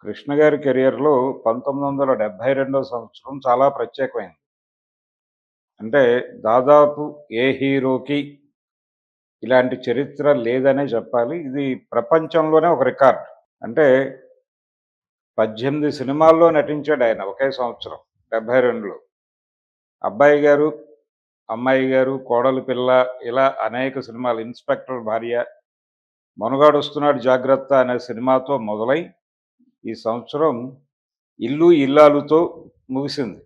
కృష్ణ గారి కెరియర్‌లో 1972 సంవత్సరం చాలా ప్రత్యేకమైంది. అంటే దాదాపు ఏ హీరోకి ఇలాంటి చరిత్ర లేదనే చెప్పాలి. ఇది ప్రపంచంలోనే ఒక రికార్డ్. అంటే 18 సినిమాల్లో నటించాడాయన ఒకే సంవత్సరం 72లో. అబ్బాయి గారు, అమ్మాయి గారు, కోడలు పిల్ల ఇలా అనేక సినిమాలు 'ఇన్స్‌పెక్టర్ భార్య', 'మొనగాడొస్తున్నాడు జాగ్రత్త' అనే సినిమాతో మొదలై ఈ సంవత్సరం 'ఇల్లు ఇల్లాలు'తో ముగిసింది.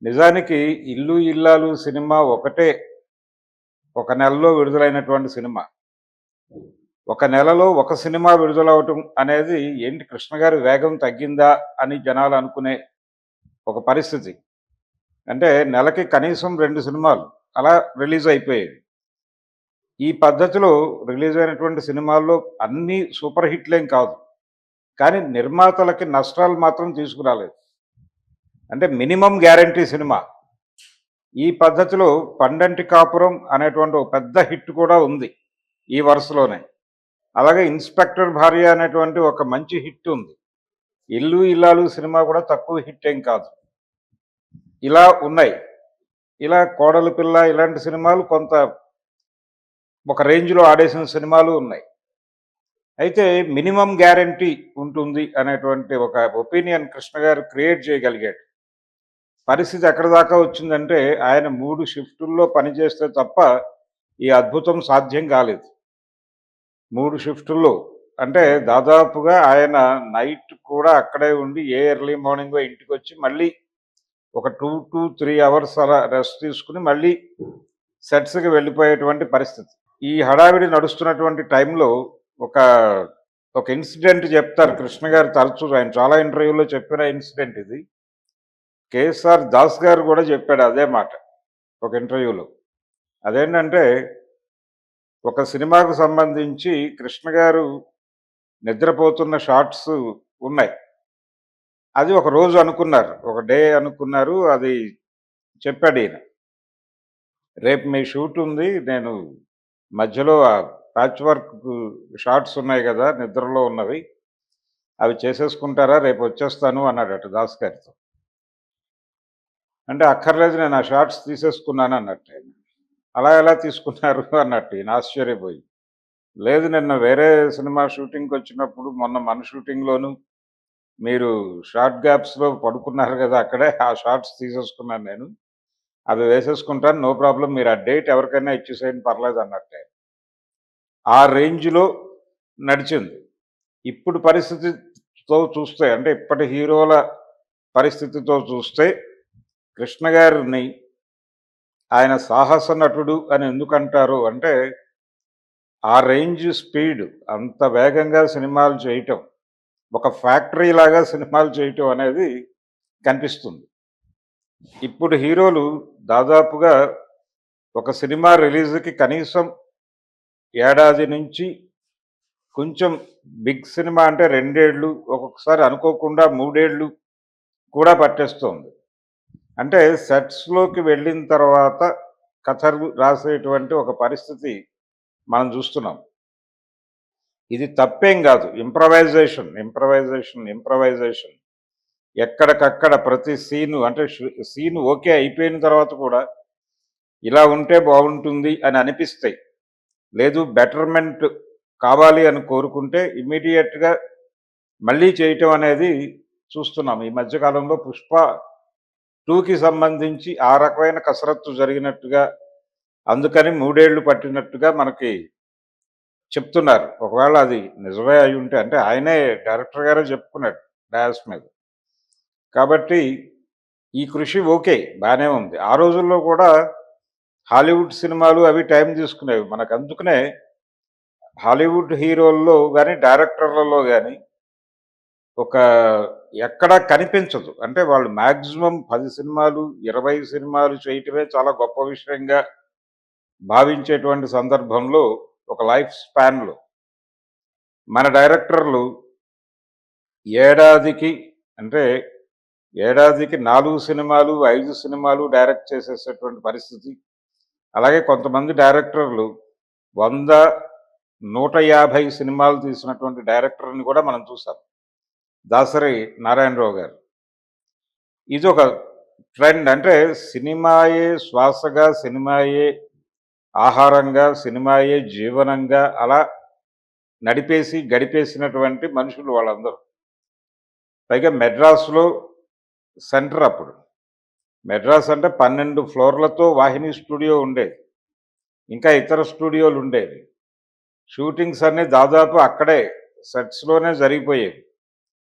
నిజానికి 'ఇల్లు ఇల్లాలు' సినిమా ఒకటే ఒక నెలలో విడుదలైనటువంటి సినిమా. ఒక నెలలో ఒక సినిమా విడుదలవ్వటం అనేది ఏంటి కృష్ణ గారి వేగం తగ్గిందా అని జనాలు అనుకునే ఒక పరిస్థితి. అంటే నెలకి కనీసం 2 సినిమాలు అలా రిలీజ్ అయిపోయేవి. ఈ పద్ధతిలో రిలీజ్ అయినటువంటి సినిమాల్లో అన్నీ సూపర్ హిట్‌లేం కాదు. కానీ నిర్మాతలకి నష్టాలు మాత్రం తీసుకురాలేదు. అంటే మినిమమ్ గ్యారంటీ సినిమా. ఈ పద్ధతిలో 'పండంటి కాపురం' అనేటువంటి ఒక పెద్ద హిట్ కూడా ఉంది ఈ వరుసలోనే. అలాగే 'ఇన్స్‌పెక్టర్ భార్య' అనేటువంటి ఒక మంచి హిట్ ఉంది. 'ఇల్లు ఇల్లాలు' సినిమా కూడా తక్కువ హిట్ ఏం కాదు. ఇలా ఉన్నాయి. ఇలా 'కోడలు పిల్ల' ఇలాంటి సినిమాలు కొంత ఒక రేంజ్‌లో ఆడేసిన సినిమాలు ఉన్నాయి. అయితే మినిమమ్ గ్యారంటీ ఉంటుంది అనేటువంటి ఒక ఒపీనియన్ కృష్ణ గారు క్రియేట్ చేయగలిగాడు. పరిస్థితి ఎక్కడి దాకా వచ్చిందంటే ఆయన 3 షిఫ్టుల్లో పనిచేస్తే తప్ప ఈ అద్భుతం సాధ్యం కాలేదు. 3 షిఫ్టుల్లో అంటే దాదాపుగా ఆయన నైట్ కూడా అక్కడే ఉండి ఎర్లీ మార్నింగో ఇంటికొచ్చి మళ్ళీ ఒక 2-3 అవర్స్ అలా రెస్ట్ తీసుకొని మళ్ళీ సెట్స్‌కి వెళ్ళిపోయేటువంటి పరిస్థితి. ఈ హడావిడి నడుస్తున్నటువంటి టైంలో ఒక ఒక ఇన్సిడెంట్ చెప్తారు కృష్ణ గారు తరచూ ఆయన చాలా ఇంటర్వ్యూలో చెప్పిన ఇన్సిడెంట్ ఇది. కేఎస్ఆర్ దాస్ గారు కూడా చెప్పాడు అదే మాట ఒక ఇంటర్వ్యూలో. అదేంటంటే ఒక సినిమాకు సంబంధించి కృష్ణ గారు నిద్రపోతున్న షాట్స్ ఉన్నాయి. అది ఒక రోజు అనుకున్నారు. ఒక డే అనుకున్నారు. అది చెప్పాడీయన. రేపు మీ షూట్ ఉంది. నేను మధ్యలో ప్యాచ్ వర్క్ షాట్స్ ఉన్నాయి గదా! నిద్రలో ఉన్నవి. అవి చేసేసుకుంటారా? రేపొచ్చేస్తాను అన్నాడట దాస్ గారితో. అంటే అక్కర్లేదు నేను ఆ షాట్స్ తీసేసుకున్నాను అన్నట్టాయన. అలా ఎలా తీసుకున్నారు అన్నట్టు ఈయన ఆశ్చర్యపోయి. లేదు నిన్న వేరే సినిమా షూటింగ్‌కొచ్చినప్పుడు మొన్న మన షూటింగ్‌లోను మీరు షార్ట్ గ్యాప్స్‌లో పడుకున్నారు గదా! అక్కడే ఆ షాట్స్ తీసేసుకున్నాను నేను. అవి వేసేసుకుంటాను. నో ప్రాబ్లమ్ మీరు ఆ డేట్ ఎవరికైనా ఇచ్చేసేయండి పర్లేదన్నట్టే. ఆ రేంజ్‌లో నడిచింది. ఇప్పుడు పరిస్థితితో చూస్తే అంటే ఇప్పటి హీరోల పరిస్థితితో చూస్తే కృష్ణ గారిని ఆయన సాహస నటుడు అని ఎందుకంటారు అంటే ఆ రేంజ్ స్పీడ్ అంత వేగంగా సినిమాలు చేయటం, ఒక ఫ్యాక్టరీ లాగా సినిమాలు చేయటం అనేది కనిపిస్తుంది. ఇప్పుడు హీరోలు దాదాపుగా ఒక సినిమా రిలీజ్‌కి కనీసం ఏడాది నుంచి కొంచెం బిగ్ సినిమా అంటే 2 ఏళ్ళు, ఒక్కొక్కసారి అనుకోకుండా 3 ఏళ్ళు కూడా పట్టేస్తోంది. అంటే సెట్స్‌లోకి వెళ్ళిన తర్వాత కథలు రాసేటువంటి ఒక పరిస్థితి మనం చూస్తున్నాం. ఇది తప్పేం గాదు. ఇంప్రవైజేషన్. ఎక్కడికక్కడ ప్రతి సీను అంటే సీన్ ఓకే అయిపోయిన తర్వాత కూడా ఇలా ఉంటే బావుంటుంది అని అనిపిస్తాయి. లేదు బెటర్‌మెంట్ కావాలి అని కోరుకుంటే ఇమ్మీడియేట్‌గా మళ్ళీ చేయటం అనేది చూస్తున్నాం. ఈ మధ్య కాలంలో 'పుష్ప 2'కి సంబంధించి ఆ రకమైన కసరత్తు జరిగినట్టుగా, అందుకని 3 ఏళ్ళు పట్టినట్టుగా మనకి చెప్తున్నారు. ఒకవేళ అది నిజమే అయ్యుంటే అంటే ఆయనే డైరెక్టర్ గారే చెప్పుకున్నాడు డయాస్ మీద. కాబట్టి ఈ కృషి ఓకే. బానే ఉంది. ఆ రోజుల్లో కూడా హాలీవుడ్ సినిమాలు అవి టైం తీసుకునేవి. మనకందుకనే హాలీవుడ్ హీరోల్లో గాని, డైరెక్టర్లలో గాని ఒక ఎక్కడా కనిపించదు. అంటే వాళ్ళు మాక్సిమం 10 సినిమాలు, 20 సినిమాలు చేయటమే చాలా గొప్ప విషయంగా భావించేటువంటి సందర్భంలో ఒక లైఫ్ స్పాన్‌లో మన డైరెక్టర్లు ఏడాదికి అంటే ఏడాదికి 4 సినిమాలు, 5 సినిమాలు డైరెక్ట్ చేసేసేటువంటి పరిస్థితి. అలాగే కొంతమంది డైరెక్టర్లు 100, 150 సినిమాలు తీసినటువంటి డైరెక్టర్‌ని కూడా మనం చూసాం. దాసరి నారాయణరావు గారు. ఇదొక ట్రెండ్. అంటే సినిమాయే శ్వాసగా, సినిమాయే ఆహారంగా, సినిమాయే జీవనంగా అలా నడిపేసి, గడిపేసినటువంటి మనుషులు వాళ్ళందరూ. పైగా మెడ్రాస్‌లో సెంటర్ అప్పుడు. మెడ్రాస్ అంటే 12 ఫ్లోర్‌లతో వాహిని స్టూడియో ఉండేది. ఇంకా ఇతర స్టూడియోలుండేవి. షూటింగ్స్ అన్నీ దాదాపు అక్కడే సెట్స్‌లోనే జరిగిపోయేవి.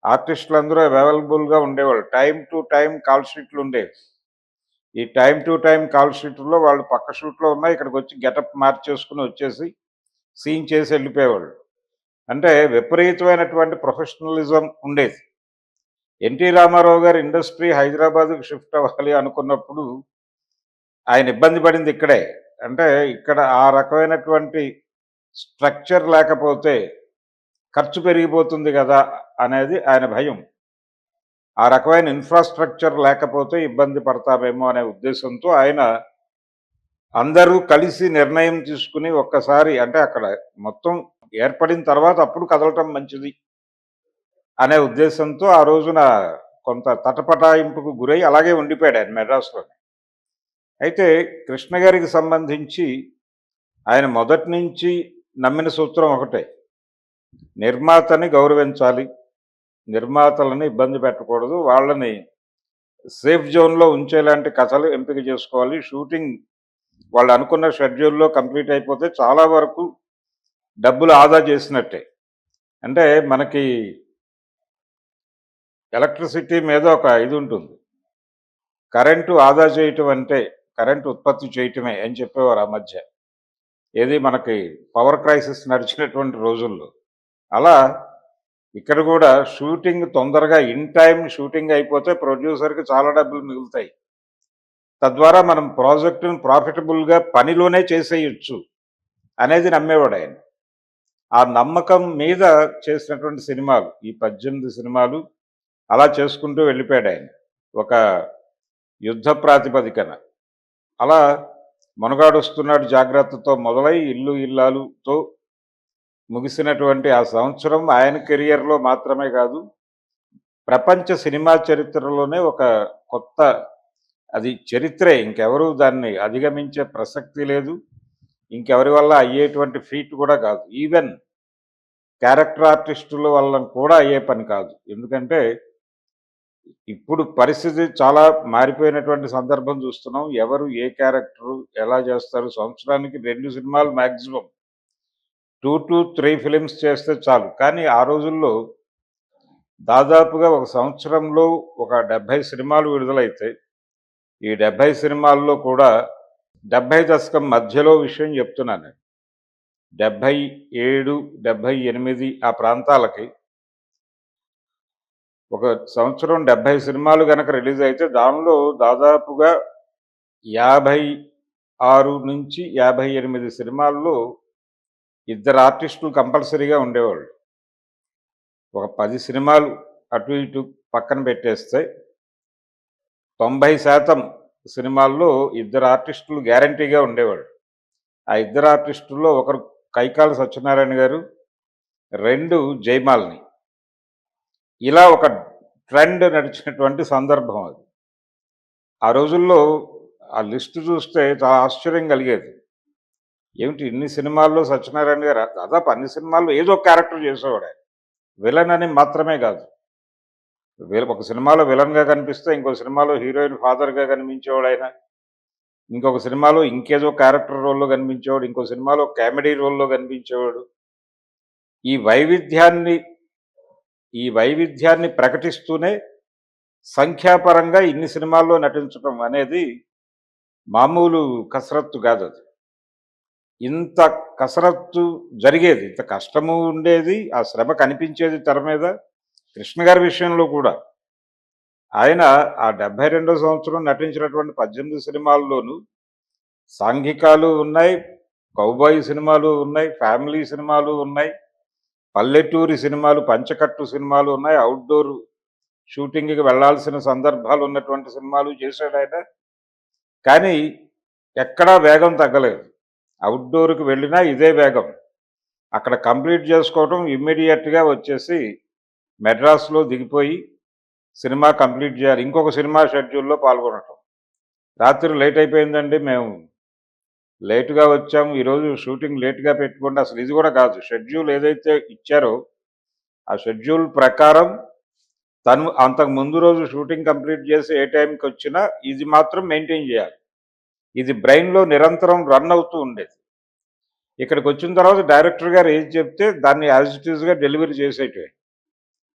ఆర్టిస్టులందరూ అవైలబుల్‌గా ఉండేవాళ్ళు. టైమ్ టు టైమ్ కాల్ షీట్లుండేవి. ఈ టైమ్ టు టైమ్ కాల్ షీటుల్లో వాళ్ళు పక్క షూట్‌లో ఉన్నా ఇక్కడికొచ్చి గెటప్ మార్చేసుకొని వచ్చేసి సీన్ చేసి వెళ్ళిపోయేవాళ్ళు. అంటే విపరీతమైనటువంటి ప్రొఫెషనలిజం ఉండేది. ఎన్టీ రామారావు గారు ఇండస్ట్రీ హైదరాబాద్‌కి షిఫ్ట్ అవ్వాలి అనుకున్నప్పుడు ఆయన ఇబ్బంది పడింది ఇక్కడే. అంటే ఇక్కడ ఆ రకమైనటువంటి స్ట్రక్చర్ లేకపోతే ఖర్చు పెరిగిపోతుంది గదా! అనేది ఆయన భయం. ఆ రకమైన ఇన్‌ఫ్రాస్ట్రక్చర్ లేకపోతే ఇబ్బంది పడతామేమో అనే ఉద్దేశంతో ఆయన అందరూ కలిసి నిర్ణయం తీసుకొని ఒక్కసారి అంటే అక్కడ మొత్తం ఏర్పడిన తర్వాత అప్పుడు కదలటం మంచిది అనే ఉద్దేశంతో ఆ రోజున కొంత తటపటాయింపుకు గురై అలాగే ఉండిపోయాడు ఆయన మెడ్రాస్‌లోనే. అయితే కృష్ణ గారికి సంబంధించి ఆయన మొదటి నుంచి నమ్మిన సూత్రం ఒకటే. నిర్మాతని గౌరవించాలి. నిర్మాతలని ఇబ్బంది పెట్టకూడదు. వాళ్ళని సేఫ్ జోన్‌లో ఉంచేలాంటి కథలు ఎంపిక చేసుకోవాలి. షూటింగ్ వాళ్ళు అనుకున్న షెడ్యూల్‌లో కంప్లీట్ అయిపోతే చాలా వరకు డబ్బులు ఆదా చేసినట్టే. అంటే మనకి ఎలక్ట్రిసిటీ మీద ఒక ఇది ఉంటుంది. కరెంటు ఆదా చేయటం అంటే కరెంట్ ఉత్పత్తి చేయటమే అని చెప్పేవారు ఆ మధ్య. ఏది మనకి పవర్ క్రైసిస్ నడిచినటువంటి రోజుల్లో. అలా ఇక్కడ కూడా షూటింగ్ తొందరగా ఇన్ టైమ్ షూటింగ్ అయిపోతే ప్రొడ్యూసర్‌కి చాలా డబ్బులు మిగులుతాయి. తద్వారా మనం ప్రాజెక్ట్‌ని ప్రాఫిటబుల్‌గా పనిలోనే చేసేయొచ్చు అనేది నమ్మేవాడాయన. ఆ నమ్మకం మీద చేసినటువంటి సినిమాలు. ఈ 18 సినిమాలు అలా చేసుకుంటూ వెళ్ళిపోయాడాయన. ఒక యుద్ధ ప్రాతిపదికన. అలా 'మొనగాడొస్తున్నాడు జాగ్రత్తతో' మొదలై 'ఇల్లు ఇల్లాలు'తో ముగిసినటువంటి ఆ సంవత్సరం ఆయన కెరియర్‌లో మాత్రమే కాదు, ప్రపంచ సినిమా చరిత్రలోనే ఒక కొత్త అది చరిత్రే. ఇంకెవరు దాన్ని అధిగమించే ప్రసక్తి లేదు. ఇంకెవరి వల్ల అయ్యేటువంటి ఫీట్ కూడా కాదు. ఈవెన్ క్యారెక్టర్ ఆర్టిస్టుల వల్ల కూడా అయ్యే పని కాదు. ఎందుకంటే ఇప్పుడు పరిస్థితి చాలా మారిపోయినటువంటి సందర్భం చూస్తున్నాం. ఎవరు ఏ క్యారెక్టరు ఎలా చేస్తారు? సంవత్సరానికి 2 సినిమాలు మాక్సిమం. 2-3 ఫిలిమ్స్ చేస్తే చాలు. కానీ ఆ రోజుల్లో దాదాపుగా ఒక సంవత్సరంలో ఒక 70 సినిమాలు విడుదలైతే, ఈ 70 సినిమాల్లో కూడా 70 దశకం మధ్యలో విషయం చెప్తున్నాను నేను. 77, 78 ఆ ప్రాంతాలకి ఒక సంవత్సరం 70 సినిమాలు గనక రిలీజ్ అయితే దానిలో దాదాపుగా 56-58 సినిమాల్లో ఇద్దరు ఆర్టిస్టులు కంపల్సరీగా ఉండేవాళ్ళు. ఒక 10 సినిమాలు అటు ఇటు పక్కన పెట్టేస్తే 90% సినిమాల్లో ఇద్దరు ఆర్టిస్టులు గ్యారంటీగా ఉండేవాళ్ళు. ఆ ఇద్దరు ఆర్టిస్టుల్లో ఒకరు కైకాల సత్యనారాయణ గారు, 2 జయమాలిని. ఇలా ఒక ట్రెండ్ నడిచినటువంటి సందర్భం అది. ఆ రోజుల్లో ఆ లిస్ట్ చూస్తే చాలా ఆశ్చర్యం కలిగేది. ఏమిటి ఇన్ని సినిమాల్లో సత్యనారాయణ గారు దాదాపు అన్ని సినిమాల్లో ఏదో ఒక క్యారెక్టర్ చేసేవాడాయన. విలన్ అని మాత్రమే కాదు. ఒక సినిమాలో విలన్‌గా కనిపిస్తే, ఇంకో సినిమాలో హీరోయిన్ ఫాదర్‌గా కనిపించేవాడాయన. ఇంకొక సినిమాలో ఇంకేదో క్యారెక్టర్ రోల్‌లో కనిపించేవాడు. ఇంకో సినిమాలో కామెడీ రోల్‌లో కనిపించేవాడు. ఈ వైవిధ్యాన్ని ఈ వైవిధ్యాన్ని ప్రకటిస్తూనే సంఖ్యాపరంగా ఇన్ని సినిమాల్లో నటించటం అనేది మామూలు కసరత్తు కాదది. ఇంత కసరత్తు జరిగేది. ఇంత కష్టము ఉండేది. ఆ శ్రమ కనిపించేది తెర మీద. కృష్ణ గారి విషయంలో కూడా. ఆయన ఆ 72 సంవత్సరం నటించినటువంటి 18 సినిమాల్లోనూ సాంఘికాలు ఉన్నాయి, కౌబాయ్ సినిమాలు ఉన్నాయి, ఫ్యామిలీ సినిమాలు ఉన్నాయి, పల్లెటూరి సినిమాలు, పంచకట్టు సినిమాలు ఉన్నాయి, ఔట్‌డోర్ షూటింగ్‌కి వెళ్ళాల్సిన సందర్భాలు ఉన్నటువంటి సినిమాలు చేశాడాయన. కానీ ఎక్కడా వేగం తగ్గలేదు. ఔట్‌డోర్‌కి వెళ్ళినా ఇదే వేగం. అక్కడ కంప్లీట్ చేసుకోవటం ఇమ్మీడియేట్‌గా వచ్చేసి మెడ్రాస్లో దిగిపోయి సినిమా కంప్లీట్ చేయాలి. ఇంకొక సినిమా షెడ్యూల్లో పాల్గొనటం. రాత్రి లేట్ అయిపోయిందండి, మేము లేట్‌గా వచ్చాము, ఈరోజు షూటింగ్ లేట్‌గా పెట్టుకోండి. అసలు ఇది కూడా కాదు. షెడ్యూల్ ఏదైతే ఇచ్చారో ఆ షెడ్యూల్ ప్రకారం తను అంతకు ముందు రోజు షూటింగ్ కంప్లీట్ చేసి ఏ టైంకొచ్చినా ఇది మాత్రం మెయింటైన్ చేయాలి. ఇది బ్రెయిన్‌లో నిరంతరం రన్ అవుతూ ఉండేది. ఇక్కడికొచ్చిన తర్వాత డైరెక్టర్ గారు ఏది చెప్తే దాన్ని యాజ్ ఇట్ ఈస్‌గా డెలివరీ చేసేటివే.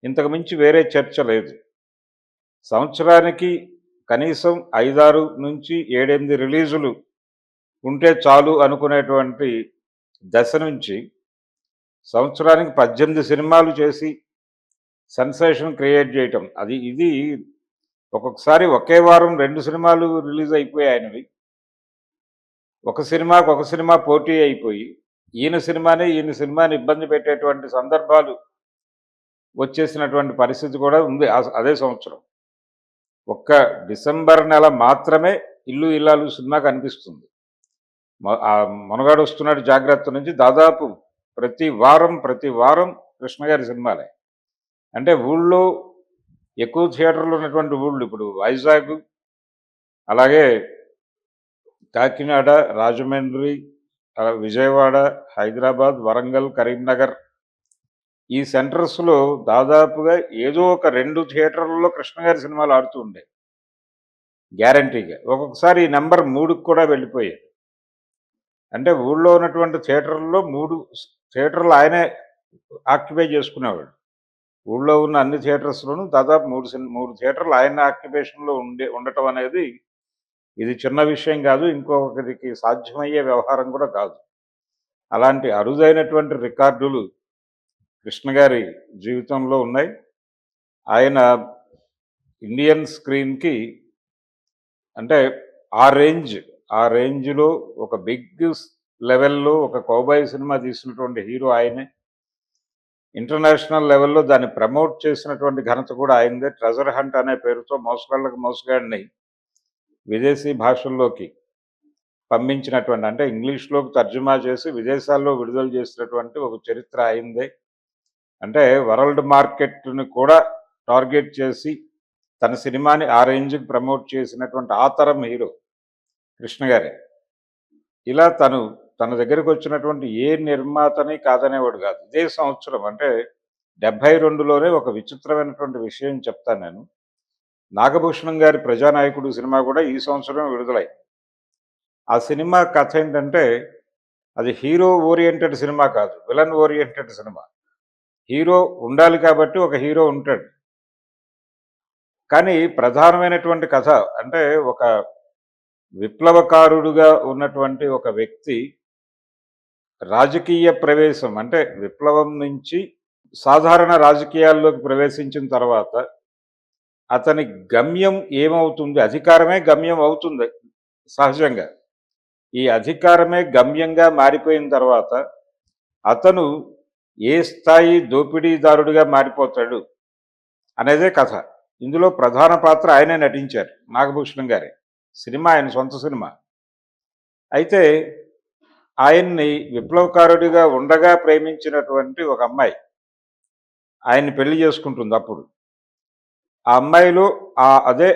ఇంతకు మించి వేరే చర్చ లేదు. సంవత్సరానికి కనీసం 5, 6 నుంచి 7, 8 రిలీజులు ఉంటే చాలు అనుకునేటువంటి దశ నుంచి సంవత్సరానికి 18 సినిమాలు చేసి సెన్సేషన్ క్రియేట్ చేయటం. ఇది ఒక్కొక్కసారి ఒకే వారం 2 సినిమాలు రిలీజ్ అయిపోయాయి ఆయనవి. ఒక సినిమా పోటీ అయిపోయి ఈయన సినిమాని ఇబ్బంది పెట్టేటువంటి సందర్భాలు వచ్చేసినటువంటి పరిస్థితి కూడా ఉంది అదే సంవత్సరం. ఒక్క డిసెంబర్ నెల మాత్రమే ఇల్లు ఇల్లాలు సినిమా కనిపిస్తుంది. మొనగాడు వస్తున్నాడు జాగ్రత్త నుంచి దాదాపు ప్రతి వారం కృష్ణ గారి సినిమాలే. అంటే ఊళ్ళో ఎక్కువ థియేటర్లు ఉన్నటువంటి ఊళ్ళు ఇప్పుడు వైజాగ్, అలాగే కాకినాడ, రాజమండ్రి, విజయవాడ, హైదరాబాద్, వరంగల్, కరీంనగర్, ఈ సెంటర్స్లో దాదాపుగా ఏదో ఒక 2 థియేటర్లలో కృష్ణ గారి సినిమాలు ఆడుతూ ఉండే గ్యారంటీగా. ఒక్కొక్కసారి ఈ నెంబర్ 3కి కూడా వెళ్ళిపోయాయి. అంటే ఊళ్ళో ఉన్నటువంటి థియేటర్లలో 3 థియేటర్లు ఆయనే ఆక్యుపై చేసుకునేవాడు. ఊళ్ళో ఉన్న అన్ని థియేటర్స్లోనూ దాదాపు 3 థియేటర్లు ఆయన ఆక్యుపేషన్లో ఉండటం అనేది ఇది చిన్న విషయం కాదు, ఇంకొకరికి సాధ్యమయ్యే వ్యవహారం కూడా కాదు. అలాంటి అరుదైనటువంటి రికార్డులు కృష్ణ గారి జీవితంలో ఉన్నాయి. ఆయన ఇండియన్ స్క్రీన్కి అంటే ఆ రేంజ్లో ఒక బిగ్ లెవెల్లో ఒక కౌబాయ్ సినిమా తీసినటువంటి హీరో ఆయనే. ఇంటర్నేషనల్ లెవెల్లో దాన్ని ప్రమోట్ చేసినటువంటి ఘనత కూడా ఆయనదే. ట్రెజర్ హంట్ అనే పేరుతో మోసగాళ్ళకు మోసగాడిని విదేశీ భాషల్లోకి పంపించినటువంటి, అంటే ఇంగ్లీష్లోకి తర్జుమా చేసి విదేశాల్లో విడుదల చేసినటువంటి ఒక చరిత్ర అయిందే. అంటే వరల్డ్ మార్కెట్ని కూడా టార్గెట్ చేసి తన సినిమాని ఆ రేంజ్కి ప్రమోట్ చేసినటువంటి ఆ తరం హీరో కృష్ణ గారే. ఇలా తన దగ్గరికి వచ్చినటువంటి ఏ నిర్మాతని కాదనేవాడు కాదు. ఇదే సంవత్సరం అంటే 72లోనే ఒక విచిత్రమైనటువంటి విషయం చెప్తాను నేను. నాగభూషణం గారి ప్రజానాయకుడు సినిమా కూడా ఈ సంవత్సరం విడుదలైంది. ఆ సినిమా కథ ఏంటంటే అది హీరో ఓరియంటెడ్ సినిమా కాదు, విలన్ ఓరియంటెడ్ సినిమా. హీరో ఉండాలి కాబట్టి ఒక హీరో ఉంటాడు, కానీ ప్రధానమైనటువంటి కథ అంటే ఒక విప్లవకారుడుగా ఉన్నటువంటి ఒక వ్యక్తి రాజకీయ ప్రవేశం, అంటే విప్లవం నుంచి సాధారణ రాజకీయాల్లోకి ప్రవేశించిన తర్వాత అతని గమ్యం ఏమవుతుంది? అధికారమే గమ్యం అవుతుంది సహజంగా. ఈ అధికారమే గమ్యంగా మారిపోయిన తర్వాత అతను ఏ స్థాయి దోపిడీదారుడిగా మారిపోతాడు అనేదే కథ. ఇందులో ప్రధాన పాత్ర ఆయనే నటించారు, నాగభూషణం గారే. సినిమా ఆయన సొంత సినిమా. అయితే ఆయన్ని విప్లవకారుడిగా ఉండగా ప్రేమించినటువంటి ఒక అమ్మాయి ఆయన్ని పెళ్లి చేసుకుంటుంది. అప్పుడు ఆ అమ్మాయిలో అదే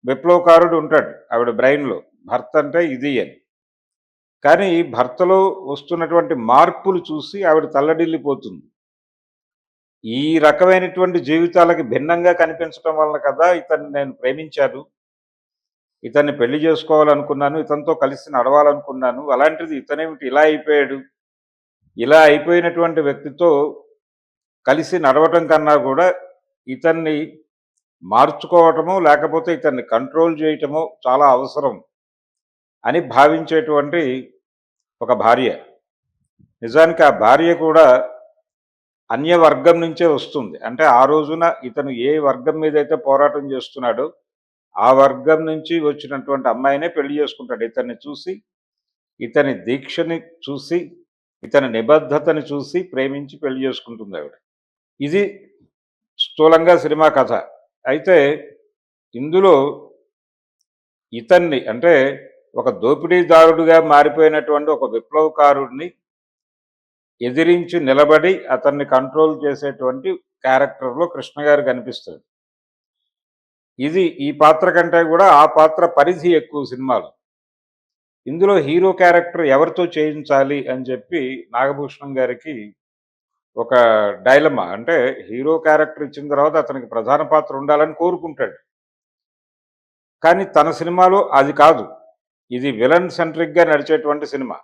విప్లవకారుడు ఉంటాడు ఆవిడ బ్రెయిన్లో, భర్త అంటే ఇది అని. కానీ భర్తలో వస్తున్నటువంటి మార్పులు చూసి ఆవిడ తల్లడిల్లిపోతుంది. ఈ రకమైనటువంటి జీవితాలకి భిన్నంగా కనిపించడం వలన కదా ఇతన్ని నేను ప్రేమించాను, ఇతన్ని పెళ్లి చేసుకోవాలనుకున్నాను, ఇతనితో కలిసి నడవాలనుకున్నాను, అలాంటిది ఇతనేమిటి ఇలా అయిపోయాడు, ఇలా అయిపోయినటువంటి వ్యక్తితో కలిసి నడవటం కన్నా కూడా ఇతన్ని మార్చుకోవటము లేకపోతే ఇతన్ని కంట్రోల్ చేయటము చాలా అవసరం అని భావించేటువంటి ఒక భార్య. నిజానికి ఆ భార్య కూడా అన్య వర్గం నుంచే వస్తుంది. అంటే ఆ రోజున ఇతను ఏ వర్గం మీద అయితే పోరాటం చేస్తున్నాడో ఆ వర్గం నుంచి వచ్చినటువంటి అమ్మాయినే పెళ్లి చేసుకుంటాడు. ఇతన్ని చూసి, ఇతని దీక్షని చూసి, ఇతని నిబద్ధతని చూసి ప్రేమించి పెళ్లి చేసుకుంటుంది ఆవిడ. ఇది స్థూలంగా సినిమా కథ. అయితే ఇందులో ఇతన్ని అంటే ఒక దోపిడీదారుడుగా మారిపోయినటువంటి ఒక విప్లవకారుడిని ఎదిరించి నిలబడి అతన్ని కంట్రోల్ చేసేటువంటి క్యారెక్టర్‌లో కృష్ణ గారు కనిపిస్తాడు. ఇది ఈ పాత్ర కంటే కూడా ఆ పాత్ర పరిధి ఎక్కువ సినిమాలో. ఇందులో హీరో క్యారెక్టర్ ఎవరితో చేయించాలి అని చెప్పి నాగభూషణం గారికి ఒక డైలమా. అంటే హీరో క్యారెక్టర్ ఇచ్చిన తర్వాత అతనికి ప్రధాన పాత్ర ఉండాలని కోరుకుంటాడు. కానీ తన సినిమాలో అది కాదు. ఇది విలన్ సెంట్రిక్‌గా నడిచేటువంటి సినిమా.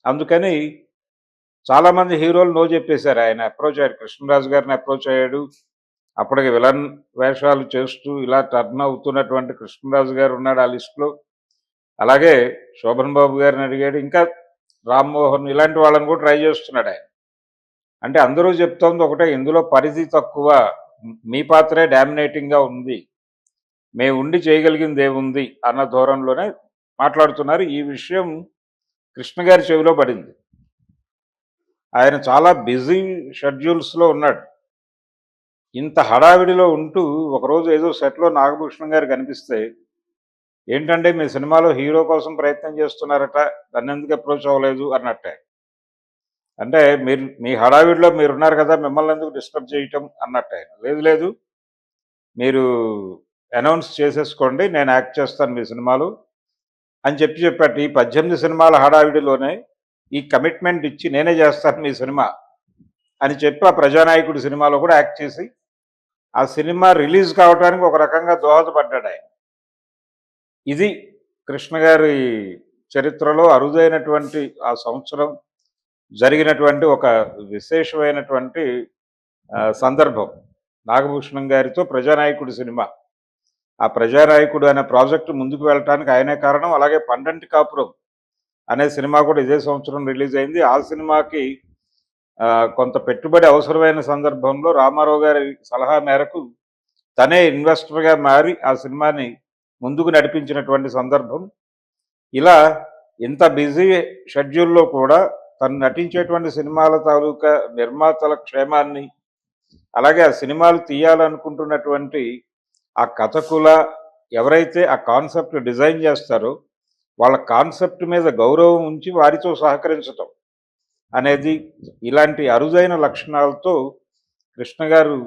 అందుకని చాలామంది హీరోలు నో చెప్పేశారు. ఆయన అప్రోచ్ అయ్యాడు. కృష్ణరాజు గారిని అప్రోచ్ అయ్యాడు. అప్పటికి విలన్ వేషాలు చేస్తూ ఇలా టర్న్ అవుతున్నటువంటి కృష్ణరాజు గారు ఉన్నాడు ఆ లిస్ట్‌లో. అలాగే శోభన్ బాబు గారిని అడిగాడు. ఇంకా రామ్మోహన్ ఇలాంటి వాళ్ళని కూడా ట్రై చేస్తున్నాడు ఆయన. అంటే అందరూ చెప్తోంది ఒకటే, ఇందులో పరిధి తక్కువ. మీ పాత్రే డామినేటింగ్‌గా ఉంది. మేముండి చేయగలిగిందేముంది అన్న ధోరణిలోనే మాట్లాడుతున్నారు. ఈ విషయం కృష్ణ గారి చెవిలో పడింది. ఆయన చాలా బిజీ షెడ్యూల్స్‌లో ఉన్నాడు. ఇంత హడావిడిలో ఉంటూ ఒకరోజు ఏదో సెట్‌లో నాగభూషణం గారు కనిపిస్తే, "ఏంటంటే మీ సినిమాలో హీరో కోసం ప్రయత్నం చేస్తున్నారట. నన్నెందుకు అప్రోచ్ అవ్వలేదు" అన్నట్టే. అంటే మీరు మీ హడావిడిలో మీరున్నారు కదా! మిమ్మల్ని ఎందుకు డిస్టర్బ్ చేయటం అన్నట్టే. లేదు లేదు, మీరు అనౌన్స్ చేసేసుకోండి. నేను యాక్ట్ చేస్తాను మీ సినిమాలో అని చెప్పాట. ఈ 18 సినిమాల హడావిడిలోనే ఈ కమిట్మెంట్ ఇచ్చి నేనే చేస్తాను మీ సినిమా అని చెప్పి ఆ ప్రజానాయకుడు సినిమాలో కూడా యాక్ట్ చేసి ఆ సినిమా రిలీజ్ కావడానికి ఒక రకంగా దోహదపడ్డాడు ఆయన. ఇది కృష్ణ గారి చరిత్రలో అరుదైనటువంటి ఆ సంవత్సరం జరిగినటువంటి ఒక విశేషమైనటువంటి సందర్భం. నాగభూషణం గారితో ప్రజానాయకుడు సినిమా. ఆ ప్రజానాయకుడు అనే ప్రాజెక్టు ముందుకు వెళ్ళటానికి ఆయనే కారణం. అలాగే పండంటి కాపురం అనే సినిమా కూడా ఇదే సంవత్సరం రిలీజ్ అయింది. ఆ సినిమాకి కొంత పెట్టుబడి అవసరమైన సందర్భంలో రామారావు గారి సలహా మేరకు తనే ఇన్వెస్టర్గా మారి ఆ సినిమాని ముందుకు నడిపించినటువంటి సందర్భం. ఇలా ఇంత బిజీ షెడ్యూల్లో కూడా తను నటించేటువంటి సినిమాల తాలూకా నిర్మాతల క్షేమాన్ని, అలాగే ఆ సినిమాలు తీయాలనుకుంటున్నటువంటి ఆ కథకుల ఎవరైతే ఆ కాన్సెప్ట్ డిజైన్ చేస్తారో వాళ్ళ కాన్సెప్ట్ మీద గౌరవం ఉంచి వారితో సహకరించటం అనేది, ఇలాంటి అరుదైన లక్షణాలతో కృష్ణ గారు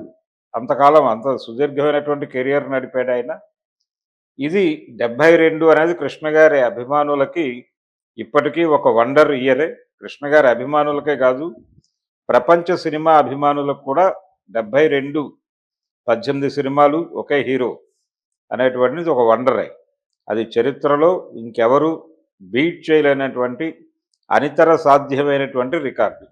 అంతకాలం అంత సుదీర్ఘమైనటువంటి కెరియర్ నడిపాడు ఆయన. ఇది 72 అనేది కృష్ణ గారి అభిమానులకి ఇప్పటికీ ఒక వండర్ ఇయరే. కృష్ణ గారి అభిమానులకే కాదు, ప్రపంచ సినిమా అభిమానులకు కూడా 72 18 సినిమాలు ఒకే హీరో అనేటువంటిది ఒక వండరే. అది చరిత్రలో ఇంకెవరు బీట్ చేయలేనటువంటి అనితర సాధ్యమైనటువంటి రికార్డు.